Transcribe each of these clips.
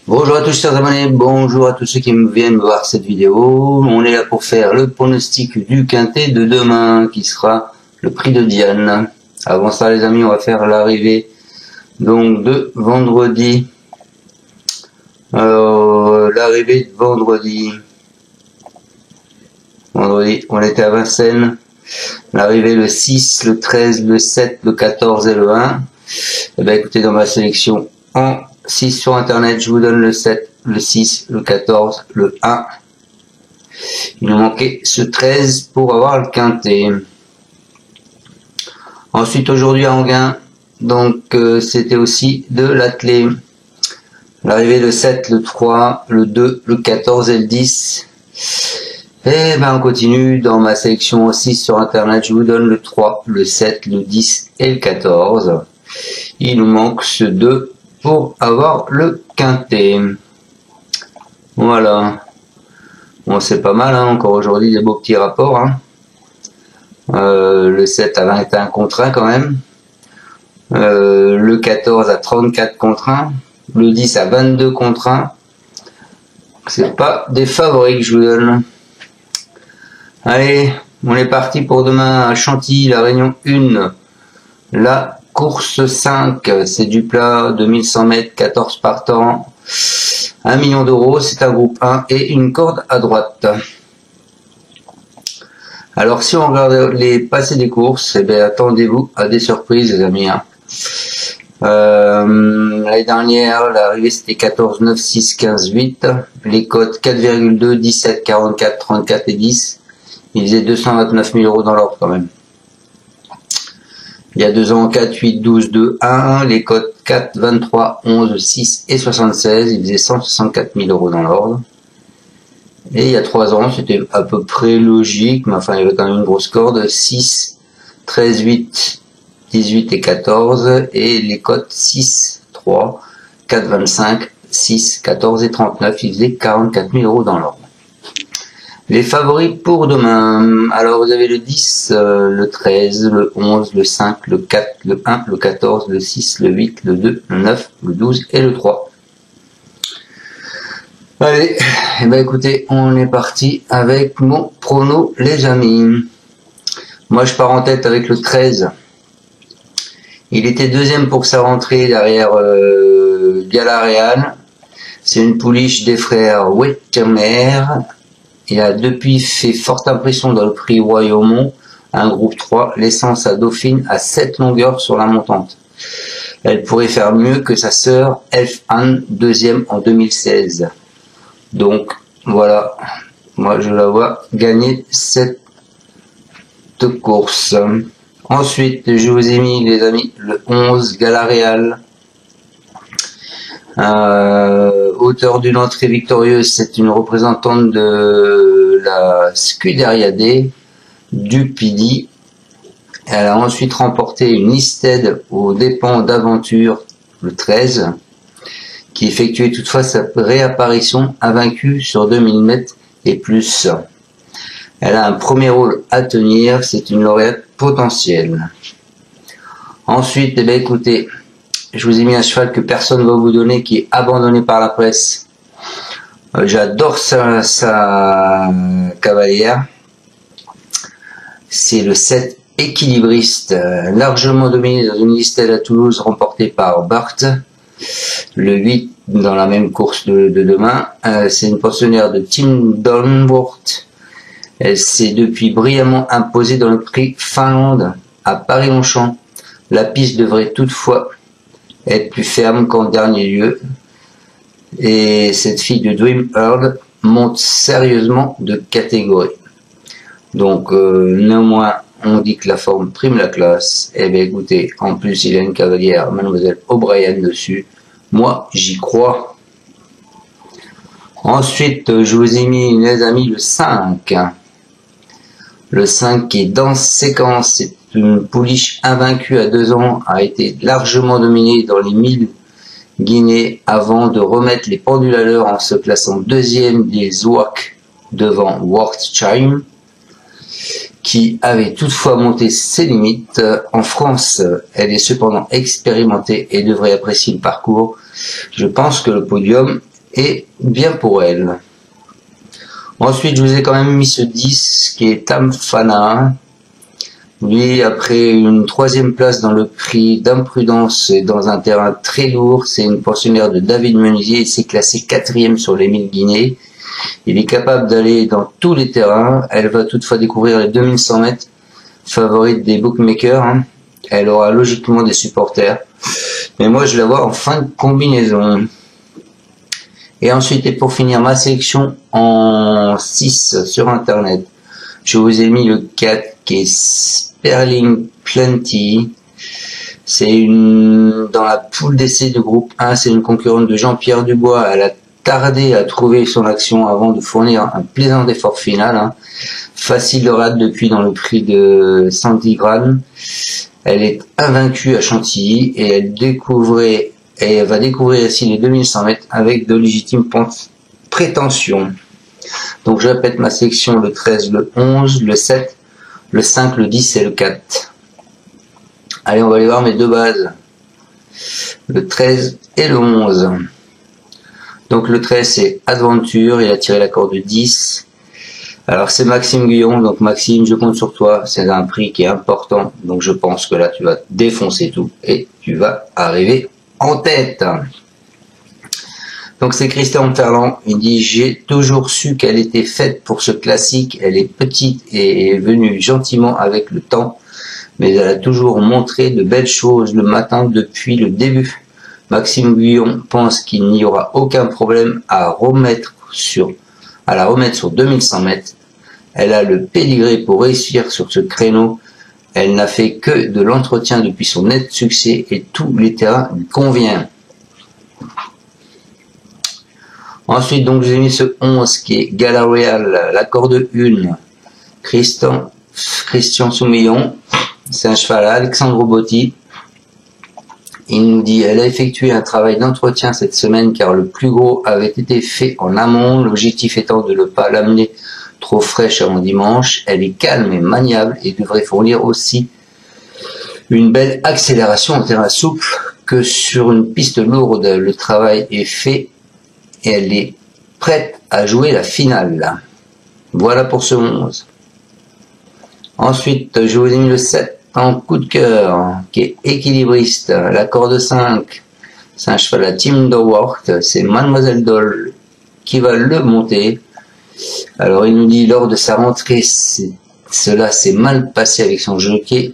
Bonjour à tous chers abonnés, bonjour à tous ceux qui viennent voir cette vidéo. On est là pour faire le pronostic du quintet de demain qui sera le prix de Diane. Avant ça les amis, on va faire l'arrivée donc de vendredi. Alors l'arrivée de vendredi, on était à Vincennes. L'arrivée le 6, le 13, le 7, le 14 et le 1. Et bien écoutez, dans ma sélection en 6 sur internet, je vous donne le 7, le 6, le 14, le 1. Il nous manquait ce 13 pour avoir le quintet. Ensuite aujourd'hui à Anguin, donc c'était aussi de l'attelé. L'arrivée le 7, le 3, le 2, le 14 et le 10. Et ben on continue dans ma sélection aussi sur internet, je vous donne le 3, le 7, le 10 et le 14. Il nous manque ce 2 pour avoir le quintet. Voilà. Bon c'est pas mal, hein, encore aujourd'hui des beaux petits rapports. Hein. Le 7 à 21 contre 1 quand même. Le 14 à 34 contre 1. Le 10 à 22 contre 1. C'est pas des favoris que je vous donne. Allez, on est parti pour demain à Chantilly, la Réunion 1. La course 5, c'est du plat, 2100 mètres, 14 partants, 1 million d'euros, c'est un groupe 1 et une corde à droite. Alors si on regarde les passés des courses, eh bien, attendez-vous à des surprises les amis. Hein. L'année dernière, l'arrivée c'était 14, 9, 6, 15, 8. Les cotes 4,2, 17, 44, 34 et 10. Il faisait 229 000 euros dans l'ordre quand même. Il y a 2 ans, 4, 8, 12, 2, 1. Les cotes 4, 23, 11, 6 et 76. Il faisait 164 000 euros dans l'ordre. Et il y a 3 ans, c'était à peu près logique, mais enfin il y avait quand même une grosse corde. 6, 13, 8, 18 et 14. Et les cotes 6, 3, 4, 25, 6, 14 et 39. Il faisait 44 000 euros dans l'ordre. Les favoris pour demain. Alors vous avez le 10, le 13, le 11, le 5, le 4, le 1, le 14, le 6, le 8, le 2, le 9, le 12 et le 3. Allez, et ben écoutez, on est parti avec mon prono les amis. Moi je pars en tête avec le 13. Il était deuxième pour sa rentrée derrière Galaréal. C'est une pouliche des frères Wettermer. Il a depuis fait forte impression dans le prix Royaumont, un groupe 3, laissant sa dauphine à 7 longueurs sur la montante. Elle pourrait faire mieux que sa sœur Elf Anne, deuxième en 2016. Donc voilà, moi je la vois gagner cette course. Ensuite, je vous ai mis les amis le 11 Galaréal. Auteur d'une entrée victorieuse, c'est une représentante de la Scuderia D du Pidi. Elle a ensuite remporté une Isted aux dépens d'Aventure le 13, qui effectuait toutefois sa réapparition invaincue sur 2000 mètres et plus. Elle a un premier rôle à tenir, c'est une lauréate potentielle. Ensuite, eh bien, écoutez, je vous ai mis un cheval que personne ne va vous donner, qui est abandonné par la presse. J'adore sa cavalière. C'est le 7 équilibriste, largement dominé dans une liste à Toulouse, remportée par Bart. Le 8 dans la même course de demain. C'est une pensionnaire de Tim Donworth. Elle s'est depuis brillamment imposée dans le prix Finlande à Paris-Longchamp. La piste devrait toutefois être plus ferme qu'en dernier lieu. Et cette fille de Dream Earl monte sérieusement de catégorie. Donc néanmoins, on dit que la forme prime la classe. Eh bien écoutez, en plus il y a une cavalière, Mademoiselle O'Brien dessus. Moi, j'y crois. Ensuite, je vous ai mis, les amis, le 5. Le 5 qui est dans séquence, c'est une pouliche invaincue à 2 ans, a été largement dominée dans les 1000 Guinée avant de remettre les pendules à l'heure en se classant deuxième des Zouak devant Worthchime, qui avait toutefois monté ses limites. En France, elle est cependant expérimentée et devrait apprécier le parcours. Je pense que le podium et bien pour elle. Ensuite, je vous ai quand même mis ce 10 qui est Tamfana. Lui, après une 3e place dans le prix d'Imprudence et dans un terrain très lourd, c'est une pensionnaire de David Menuisier. Il s'est classé 4e sur les 1000 guinées. Il est capable d'aller dans tous les terrains. Elle va toutefois découvrir les 2100 mètres, favorite des bookmakers. Elle aura logiquement des supporters. Mais moi, je la vois en fin de combinaison. Et ensuite, et pour finir ma sélection en 6 sur Internet, je vous ai mis le 4 qui est Sperling Plenty. C'est dans la poule d'essai de groupe 1, c'est une concurrente de Jean-Pierre Dubois. Elle a tardé à trouver son action avant de fournir un plaisant effort final. Facile de rate depuis dans le prix de Santigran. Elle est invaincue à Chantilly et elle va découvrir ici les 2100 mètres avec de légitimes prétentions. Donc je répète ma sélection: le 13, le 11, le 7, le 5, le 10 et le 4. Allez, on va aller voir mes deux bases. Le 13 et le 11. Donc le 13 c'est Adventure, il a tiré la corde de 10. Alors c'est Maxime Guyon, donc Maxime, je compte sur toi, c'est un prix qui est important, donc je pense que là tu vas défoncer tout et tu vas arriver en tête. Donc c'est Christian Ferland, il dit: j'ai toujours su qu'elle était faite pour ce classique, elle est petite et est venue gentiment avec le temps, mais elle a toujours montré de belles choses le matin depuis le début. Maxime Guyon pense qu'il n'y aura aucun problème à la remettre sur 2100 mètres. Elle a le pédigré pour réussir sur ce créneau. Elle n'a fait que de l'entretien depuis son net succès et tous les terrains lui conviennent. Ensuite, donc, j'ai mis ce 11 qui est Galareal, la corde 1. Christian Soumillon, c'est un cheval à Alexandre Botti. Il nous dit: elle a effectué un travail d'entretien cette semaine car le plus gros avait été fait en amont, l'objectif étant de ne pas l'amener trop fraîche avant dimanche. Elle est calme et maniable et devrait fournir aussi une belle accélération en terrain souple que sur une piste lourde. Le travail est fait et elle est prête à jouer la finale. Voilà pour ce 11. Ensuite, je vous ai mis le 7 en coup de cœur, qui est équilibriste, la corde 5. C'est un cheval à Tim Dowart, c'est Mademoiselle Doll qui va le monter. Alors il nous dit: lors de sa rentrée, cela s'est mal passé avec son jockey,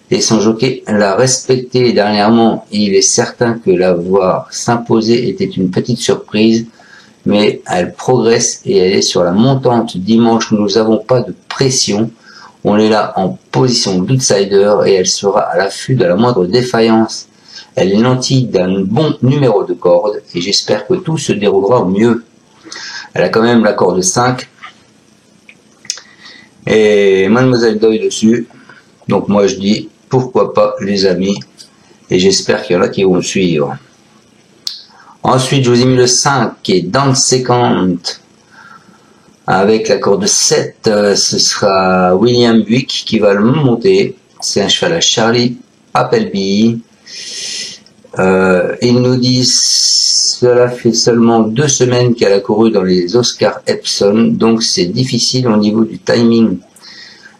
et son jockey l'a respecté. Dernièrement, il est certain que la voir s'imposer était une petite surprise, mais elle progresse et elle est sur la montante. Dimanche, nous n'avons pas de pression. On est là en position d'outsider et elle sera à l'affût de la moindre défaillance. Elle est nantie d'un bon numéro de corde et j'espère que tout se déroulera au mieux. Elle a quand même la corde 5 et Mademoiselle Doyle dessus. Donc moi je dis pourquoi pas les amis, et j'espère qu'il y en a qui vont me suivre. Ensuite je vous ai mis le 5 qui est Dance Second. Avec la corde 7, ce sera William Buick qui va le monter. C'est un cheval à Charlie Appleby. Il nous dit: cela fait seulement 2 semaines qu'elle a couru dans les Oscar Epsom, donc c'est difficile au niveau du timing.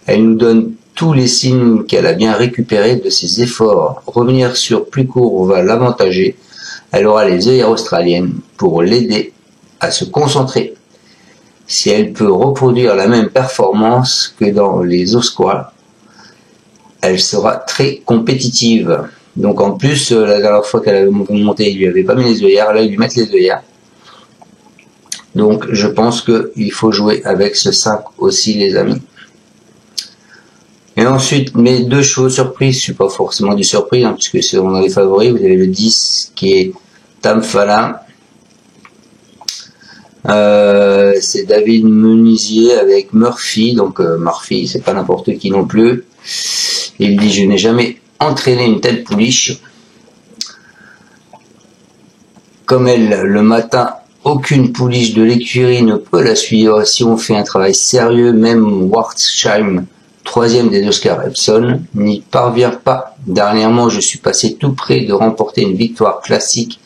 Elle nous donne tous les signes qu'elle a bien récupéré de ses efforts. Revenir sur plus court va l'avantager. Elle aura les œillères australiennes pour l'aider à se concentrer. Si elle peut reproduire la même performance que dans les Oscar, elle sera très compétitive. Donc en plus, la dernière fois qu'elle avait monté, il lui avait pas mis les œillères, là il lui met les œillères. Donc je pense qu'il faut jouer avec ce 5 aussi les amis. Et ensuite, mes 2 chevaux surprises, je suis pas forcément du surprise, puisque c'est dans les favoris. Vous avez le 10 qui est Tamfala. C'est David Menuisier avec Murphy. Donc Murphy, c'est pas n'importe qui non plus. Il dit: je n'ai jamais entraîné une telle pouliche. Comme elle, le matin, aucune pouliche de l'écurie ne peut la suivre. Si on fait un travail sérieux, même Wartsheim, 3e des Oscar Epsom, n'y parvient pas. Dernièrement, je suis passé tout près de remporter une victoire classique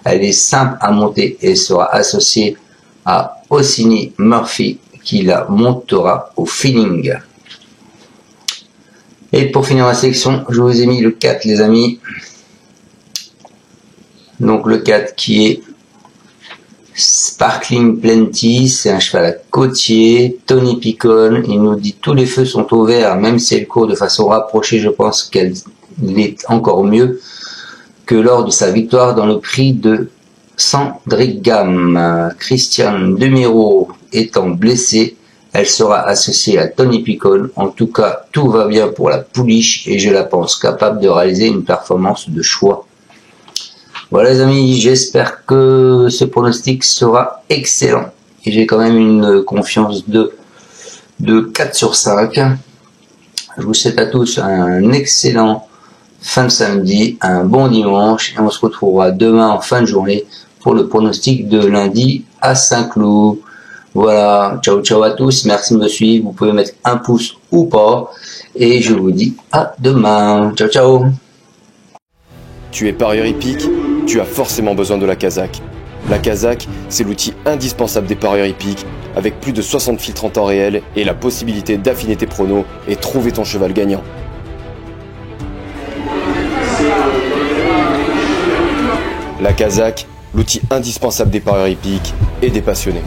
Elle est simple à monter et sera associée à Ossini Murphy qui la montera au feeling. Et pour finir la sélection, je vous ai mis le 4 les amis. Donc le 4 qui est Sparkling Plenty, c'est un cheval à côtier. Tony Picon, il nous dit tous les feux sont au vert, même si elle court de façon rapprochée, je pense qu'elle est encore mieux que lors de sa victoire dans le prix de Sandringham. Christian Demiro étant blessé, elle sera associée à Tony Picon. En tout cas, tout va bien pour la pouliche et je la pense capable de réaliser une performance de choix. Voilà les amis, j'espère que ce pronostic sera excellent. Et j'ai quand même une confiance de 4 sur 5. Je vous souhaite à tous un excellent fin de samedi, un bon dimanche. Et on se retrouvera demain en fin de journée pour le pronostic de lundi à Saint-Cloud. Voilà, ciao ciao à tous, merci de me suivre. Vous pouvez mettre un pouce ou pas. Et je vous dis à demain. Ciao ciao. Tu es parieur hippique, tu as forcément besoin de la Kazakh. La Kazakh, c'est l'outil indispensable des parieurs hippiques, avec plus de 60 filtres en temps réel et la possibilité d'affiner tes pronos et trouver ton cheval gagnant. La Kazakh, l'outil indispensable des parieurs hippiques et des passionnés.